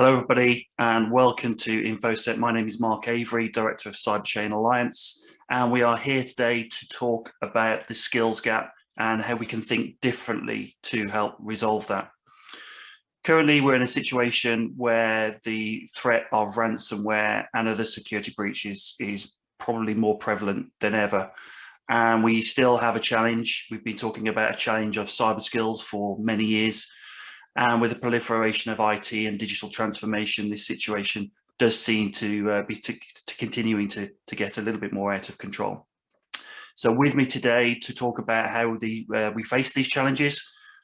Hello, everybody, and welcome to Infosec. My name is Marc Avery, Director of Cyberchain Alliance, and we are here today to talk about the skills gap and how we can think differently to help resolve that. Currently, we're in a situation where the threat of ransomware and other security breaches is probably more prevalent than ever. And we still have a challenge. We've been talking about a challenge of cyber skills for many years. And with the proliferation of IT and digital transformation, this situation does seem to be continuing to get a little bit more out of control. So with me today to talk about how we face these challenges,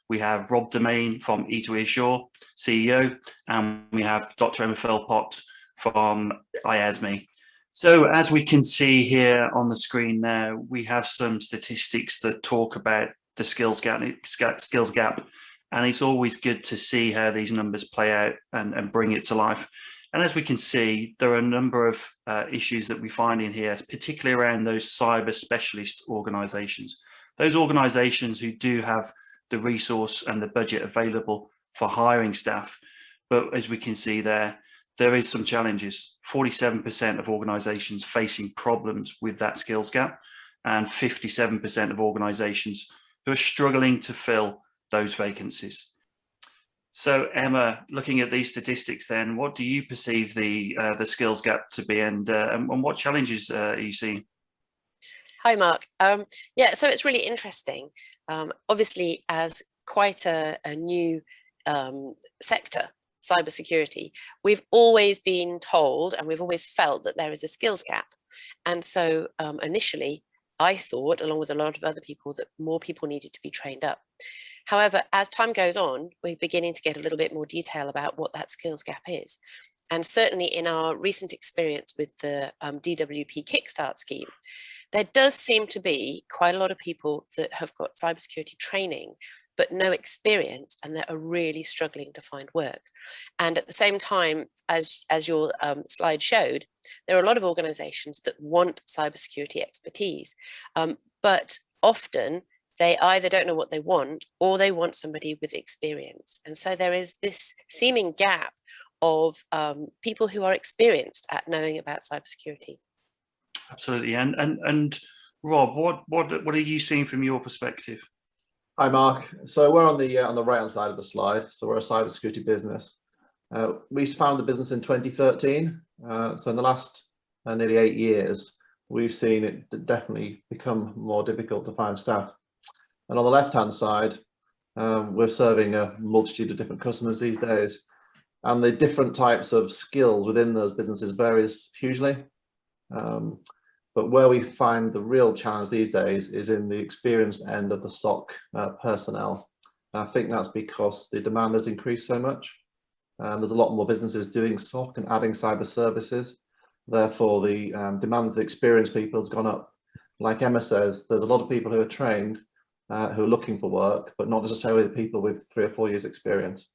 we have Rob Demain from E2E Assure, CEO, and we have Dr. Emma Philpott from IASME. So as we can see here on the screen now, we have some statistics that talk about the skills gap. And it's always good to see how these numbers play out and bring it to life. And as we can see, there are a number of issues that we find in here, particularly around those cyber specialist organizations. Those organizations who do have the resource and the budget available for hiring staff. But as we can see there is some challenges. 47% of organizations facing problems with that skills gap, and 57% of organizations who are struggling to fill those vacancies. So Emma, looking at these statistics then, what do you perceive the skills gap to be, and what challenges are you seeing? Hi Mark. Yeah, so it's really interesting. Obviously, as quite a new sector, cybersecurity, we've always been told and we've always felt that there is a skills gap. And so initially, I thought, along with a lot of other people, that more people needed to be trained up. However, as time goes on, we're beginning to get a little bit more detail about what that skills gap is. And certainly in our recent experience with the DWP Kickstart scheme, there does seem to be quite a lot of people that have got cybersecurity training, but no experience, and that are really struggling to find work. And at the same time, as your slide showed, there are a lot of organizations that want cybersecurity expertise, but often they either don't know what they want or they want somebody with experience. And so there is this seeming gap of people who are experienced at knowing about cybersecurity. Absolutely. And Rob, what are you seeing from your perspective? Hi, Mark. So we're on the right-hand side of the slide. So we're a cybersecurity business. We founded the business in 2013. So in the last nearly 8 years, we've seen it definitely become more difficult to find staff. And on the left-hand side, we're serving a multitude of different customers these days. And the different types of skills within those businesses varies hugely. But where we find the real challenge these days is in the experienced end of the SOC personnel. And I think that's because the demand has increased so much. There's a lot more businesses doing SOC and adding cyber services. Therefore, the demand for experienced people has gone up. Like Emma says, there's a lot of people who are trained, who are looking for work, but not necessarily the people with 3 or 4 years experience.